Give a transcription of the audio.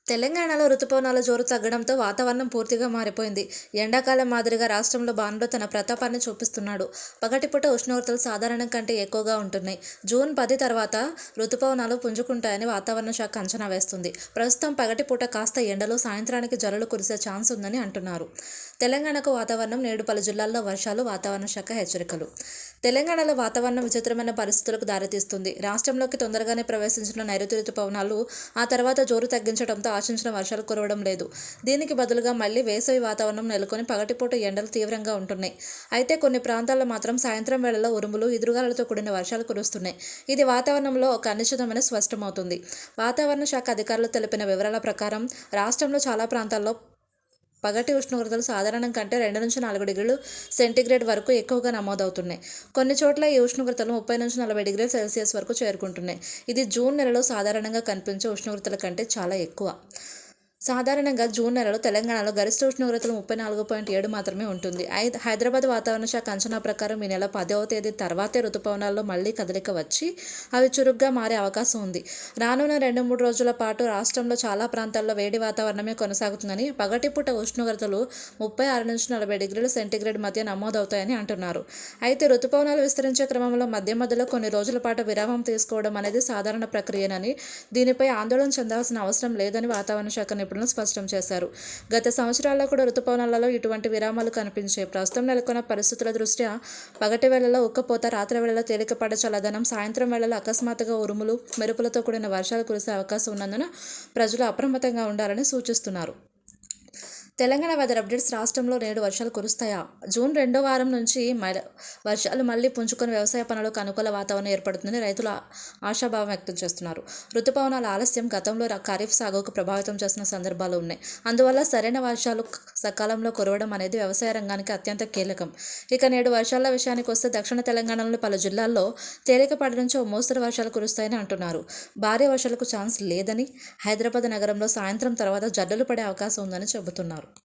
తెలంగాణలో రుతుపవనాల జోరు తగ్గడంతో వాతావరణం పూర్తిగా మారిపోయింది. ఎండాకాలం మాదిరిగా రాష్ట్రంలో బాణుడు తన ప్రతాపాన్ని చూపిస్తున్నాడు. పగటిపూట ఉష్ణోగ్రతలు సాధారణం కంటే ఎక్కువగా ఉంటున్నాయి. జూన్ 10 తర్వాత రుతుపవనాలు పుంజుకుంటాయని వాతావరణ శాఖ అంచనా వేస్తుంది. ప్రస్తుతం పగటిపూట కాస్త ఎండలు, సాయంత్రానికి జల్లులు కురిసే ఛాన్స్ ఉందని అంటున్నారు. తెలంగాణకు వాతావరణం నేడు పలు జిల్లాల్లో వర్షాలు, వాతావరణ శాఖ హెచ్చరికలు. తెలంగాణలో వాతావరణం విచిత్రమైన పరిస్థితులకు దారితీస్తుంది. రాష్ట్రంలోకి తొందరగానే ప్రవేశించిన నైరుతి రుతుపవనాలు ఆ తర్వాత జోరు తగ్గించడంతో ఆశించిన వర్షాలు కురవడం లేదు. దీనికి బదులుగా మళ్లీ వేసవి వాతావరణం నెలకొని పగటిపూట ఎండలు తీవ్రంగా ఉంటున్నాయి. అయితే కొన్ని ప్రాంతాల్లో మాత్రం సాయంత్రం వేళల్లో ఉరుములు, ఈదురుగాలులతో కూడిన వర్షాలు కురుస్తున్నాయి. ఇది వాతావరణంలో ఒక అనిశ్చితమని స్పష్టమవుతుంది. వాతావరణ శాఖ అధికారులు తెలిపిన వివరాల ప్రకారం రాష్ట్రంలో చాలా ప్రాంతాల్లో పగటి ఉష్ణోగ్రతలు సాధారణం కంటే 2 నుంచి 4 డిగ్రీలు సెంటీగ్రేడ్ వరకు ఎక్కువగా నమోదవుతున్నాయి. కొన్ని చోట్ల ఈ ఉష్ణోగ్రతలు 30 నుంచి 40 డిగ్రీల సెల్సియస్ వరకు చేరుకుంటున్నాయి. ఇది జూన్ నెలలో సాధారణంగా కనిపించే ఉష్ణోగ్రతల కంటే చాలా ఎక్కువ. సాధారణంగా జూన్ నెలలో తెలంగాణలో గరిష్ట ఉష్ణోగ్రతలు 34.7 మాత్రమే ఉంటుంది. హైదరాబాద్ వాతావరణ శాఖ అంచనా ప్రకారం ఈ నెల 10వ తేదీ తర్వాతే రుతుపవనాల్లో మళ్లీ కదలిక వచ్చి అవి చురుగ్గా మారే అవకాశం ఉంది. రానున్న 2-3 రోజుల పాటు రాష్ట్రంలో చాలా ప్రాంతాల్లో వేడి వాతావరణమే కొనసాగుతుందని, పగటిపూట ఉష్ణోగ్రతలు 36 నుంచి 40 డిగ్రీల సెంటీగ్రేడ్ మధ్య నమోదవుతాయని అంటున్నారు. అయితే రుతుపవనాలు విస్తరించే క్రమంలో మధ్య మధ్యలో కొన్ని రోజుల పాటు విరామం తీసుకోవడం అనేది సాధారణ ప్రక్రియనని, దీనిపై ఆందోళన చెందాల్సిన అవసరం లేదని వాతావరణ శాఖ నిపుణులు స్పష్టం చేశారు. గత సంవత్సరాల్లో కూడా రుతుపవనాలలో ఇటువంటి విరామాలు కనిపించాయి. ప్రస్తుతం నెలకొన్న పరిస్థితుల దృష్ట్యా పగటి వేళల్లో ఉక్కపోత, రాత్రి వేళల్లో తేలికపాటి చల్లదనం, సాయంత్రం వేళల్లో అకస్మాత్తుగా ఉరుములు, మెరుపులతో కూడిన వర్షాలు కురిసే అవకాశం ఉన్నందున ప్రజలు అప్రమత్తంగా ఉండాలని సూచిస్తున్నారు. Telangana weather updates. రాష్ట్రంలో నేడు వర్షాలు కురుస్తాయా? జూన్ 2వ వారం నుంచి వర్షాలు మళ్లీ పుంజుకొని వ్యవసాయ పనులకు అనుకూల వాతావరణం ఏర్పడుతుందని రైతులు ఆశాభావం వ్యక్తం చేస్తున్నారు. రుతుపవనాల ఆలస్యం గతంలో ఖరీఫ్ సాగుకు ప్రభావితం చేసిన సందర్భాలు ఉన్నాయి. అందువల్ల సరైన వర్షాలు సకాలంలో కురవడం అనేది వ్యవసాయ రంగానికి అత్యంత కీలకం. ఇక నేడు వర్షాల విషయానికి వస్తే దక్షిణ తెలంగాణలోని పలు జిల్లాల్లో తేలికపాటి నుంచి ఓ మోస్తరు వర్షాలు కురుస్తాయని అంటున్నారు. భారీ వర్షాలకు ఛాన్స్ లేదని, హైదరాబాద్ నగరంలో సాయంత్రం తర్వాత జల్లులు పడే అవకాశం ఉందని చెబుతున్నారు.